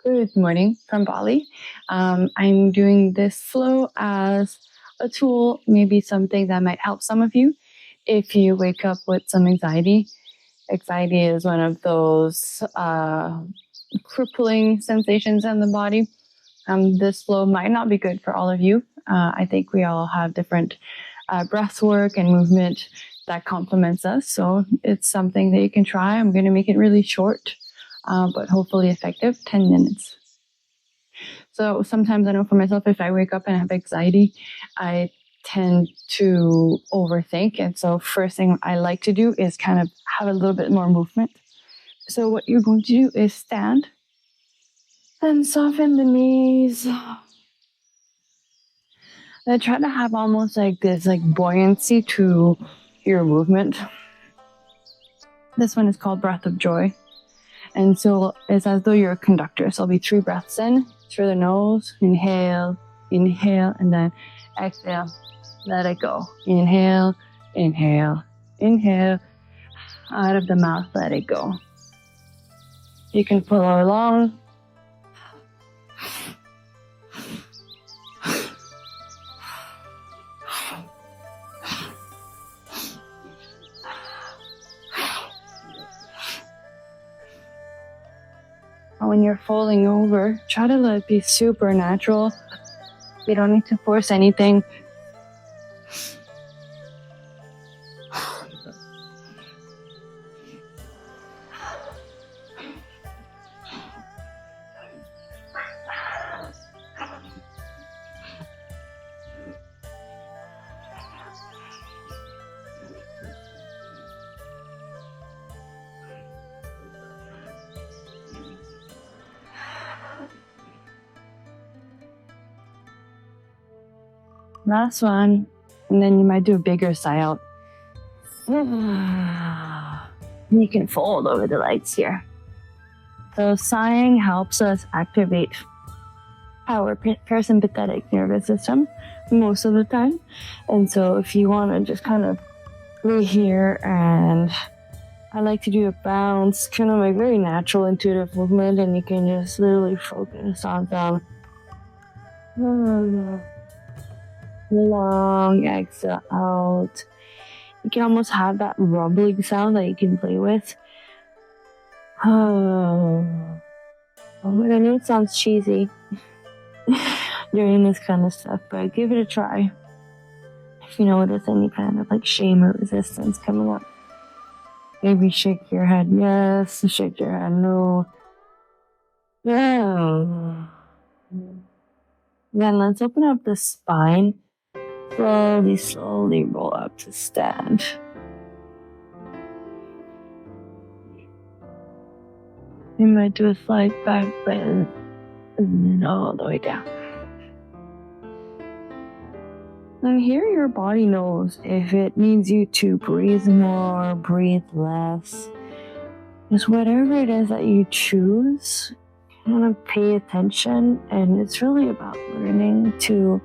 Good morning from Bali. I'm doing this flow as a tool, maybe something that might help some of you if you wake up with some anxiety. Anxiety is one of those crippling sensations in the body. This flow might not be good for all of you. I think we all have different breath work and movement that complements us. So it's something that you can try. I'm going to make it really short, but hopefully effective, 10 minutes. So sometimes I know for myself, if I wake up and have anxiety, I tend to overthink. And so first thing I like to do is kind of have a little bit more movement. So what you're going to do is stand and soften the knees. And try to have almost like this buoyancy to your movement. This one is called Breath of Joy. And so it's as though you're a conductor. So it'll be 3 breaths in through the nose. Inhale, inhale, and then exhale. Let it go. Inhale, inhale, inhale. Out of the mouth, let it go. You can follow along. When you're falling over, try to let it be super natural. You don't need to force anything. Last one, and then you might do a bigger sigh out. You can fold over the legs here. So sighing helps us activate our parasympathetic nervous system most of the time. And so if you want to just kind of lay here, and I like to do a bounce, kind of like very natural intuitive movement, and you can just literally focus on them. Long exhale out. You can almost have that rumbling sound that you can play with. Oh, I know it sounds cheesy doing this kind of stuff, but give it a try. If you notice any kind of shame or resistance coming up, maybe shake your head yes, shake your head no. Yeah. Then let's open up the spine. Slowly roll up to stand. You might do a slight back bend and then all the way down. And here your body knows if it needs you to breathe more, breathe less. Just whatever it is that you choose, kind of pay attention, and it's really about learning to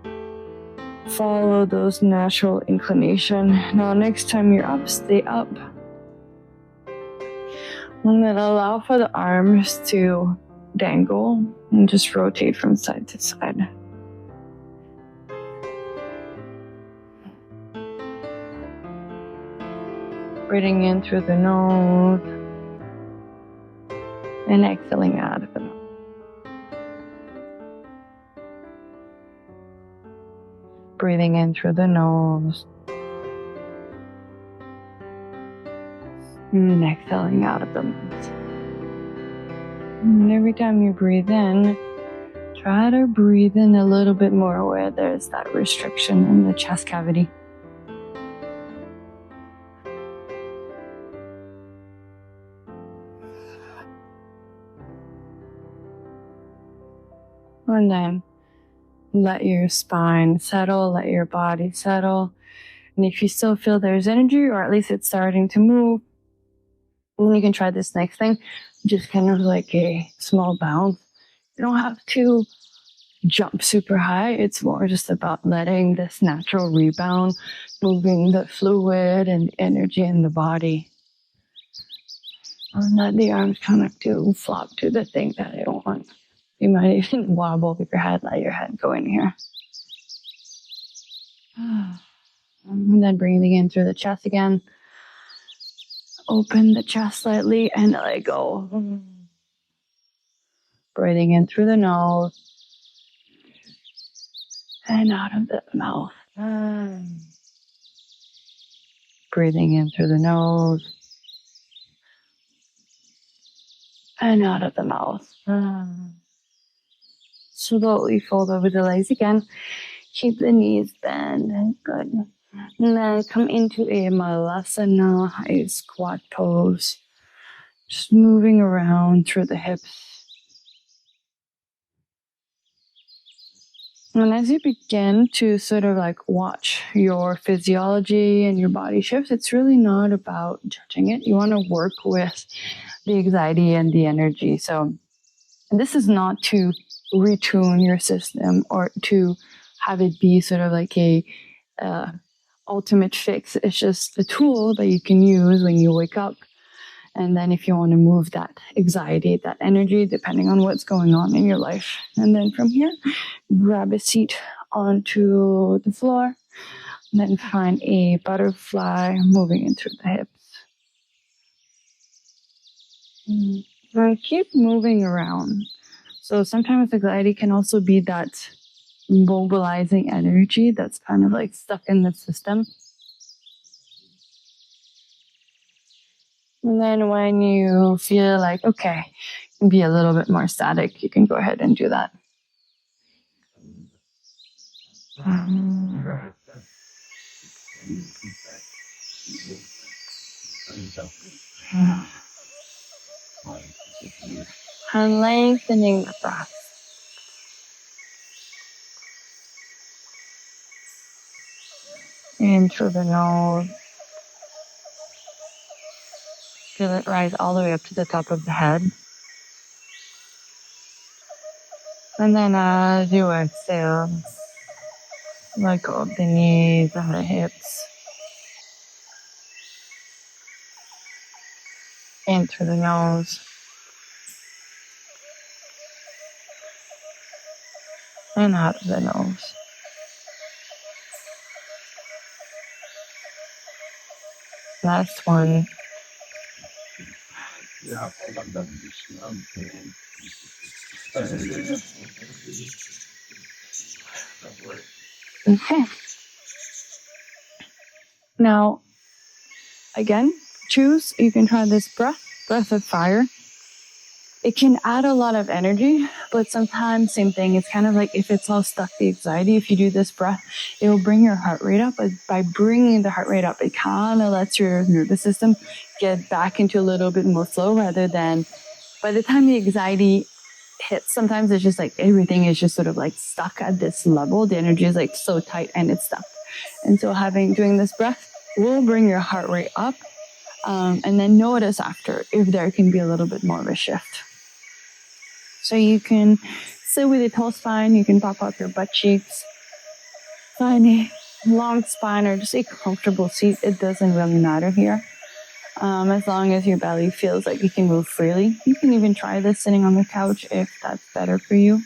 follow those natural inclination. Now next time you're up, stay up. And then allow for the arms to dangle and just rotate from side to side. Breathing in through the nose and exhaling out of the nose. Breathing in through the nose and exhaling out of the mouth. And every time you breathe in, try to breathe in a little bit more where there's that restriction in the chest cavity. And then let your spine settle, let your body settle. And if you still feel there's energy, or at least it's starting to move, then you can try this next thing. Just kind of like a small bounce. You don't have to jump super high. It's more just about letting this natural rebound, moving the fluid and energy in the body. And let the arms kind of flop to the thing that I want. You might even wobble with your head, let your head go in here. And then breathing in through the chest again. Open the chest slightly and let go. Breathing in through the nose and out of the mouth. Breathing in through the nose and out of the mouth. Slowly fold over the legs again. Keep the knees bent. Good. And then come into a malasana, a squat pose. Just moving around through the hips. And as you begin to sort of like watch your physiology and your body shifts, it's really not about judging it. You want to work with the anxiety and the energy. So this is not to retune your system or to have it be sort of like a ultimate fix. It's just a tool that you can use when you wake up. And then if you want to move that anxiety, that energy, depending on what's going on in your life. And then from here, grab a seat onto the floor. And then find a butterfly moving into the hips. And keep moving around. So sometimes anxiety can also be that mobilizing energy that's kind of like stuck in the system. And then when you feel like, okay, be a little bit more static, you can go ahead and do that. And lengthening the breath. In through the nose. Feel it rise all the way up to the top of the head. And then as you exhale, let go of the knees and the hips. In through the nose. And out of the nose. Last one. Okay. Now, again, choose. You can try this breath of fire. It can add a lot of energy, but sometimes same thing. It's kind of like if it's all stuck, the anxiety, if you do this breath, it will bring your heart rate up. But by bringing the heart rate up, it kind of lets your nervous system get back into a little bit more flow rather than by the time the anxiety hits, sometimes it's just like everything is just sort of like stuck at this level. The energy is like so tight and it's stuck. And so doing this breath will bring your heart rate up. And then notice after if there can be a little bit more of a shift. So you can sit with a tall spine. You can pop up your butt cheeks. Find a long spine or just a comfortable seat. It doesn't really matter here. As long as your belly feels like you can move freely. You can even try this sitting on the couch if that's better for you.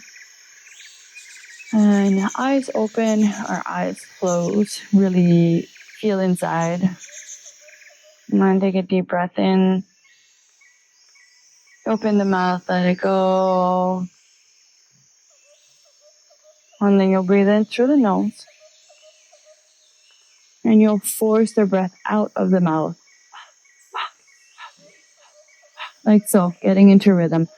And eyes open or eyes closed. Really feel inside. And then take a deep breath in. Open the mouth, let it go. And then you'll breathe in through the nose. And you'll force the breath out of the mouth. Like so, getting into rhythm.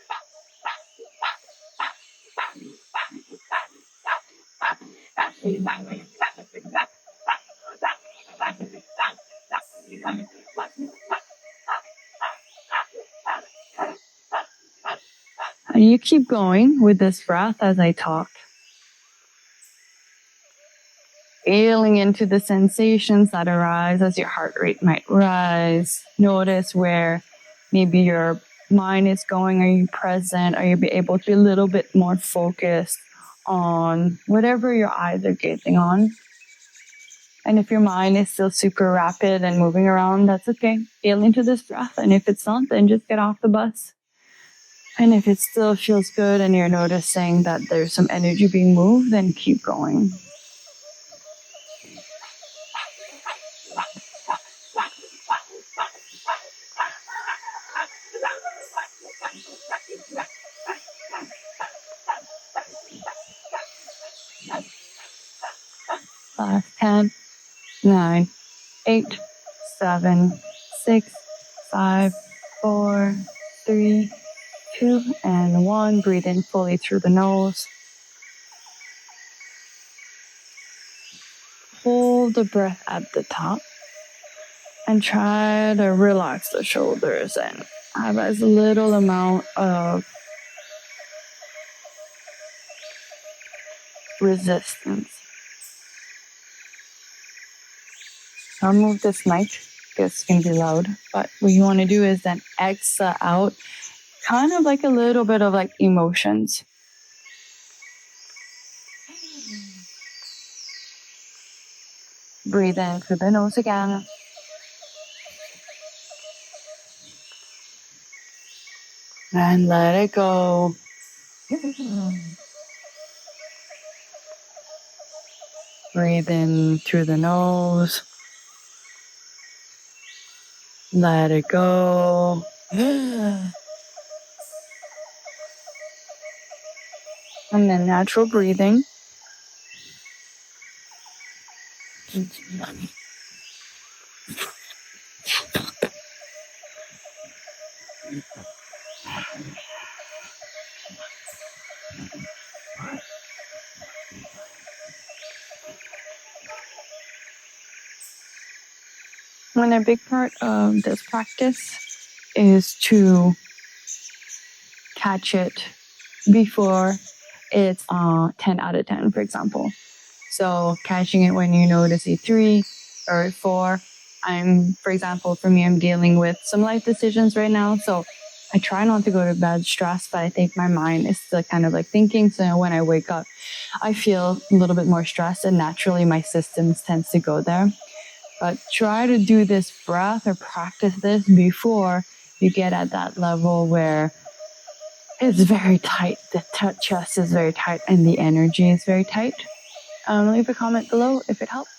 And you keep going with this breath as I talk. Feeling into the sensations that arise as your heart rate might rise. Notice where maybe your mind is going. Are you present? Are you able to be a little bit more focused on whatever your eyes are gazing on? And if your mind is still super rapid and moving around, that's okay. Feel into this breath. And if it's not, then just get off the bus. And if it still feels good and you're noticing that there's some energy being moved, then keep going. Last 10, 9, 8, 7, 6, 5, 4, 3, 2, and 1. Breathe in fully through the nose. Hold the breath at the top and try to relax the shoulders and have as little amount of resistance. I'll move this mic because it's going to be loud. But what you want to do is then exhale out, kind of like a little bit of like emotions. Breathe in through the nose again. And let it go. Breathe in through the nose. Let it go. And then natural breathing. And a big part of this practice is to catch it before it's 10 out of 10, for example. So catching it when you notice a 3 or a 4. For example, for me, I'm dealing with some life decisions right now. So I try not to go to bed stressed, but I think my mind is still kind of like thinking. So when I wake up, I feel a little bit more stressed, and naturally my systems tends to go there. But try to do this breath or practice this before you get at that level where it's very tight. The chest is very tight and the energy is very tight. Leave a comment below if it helps.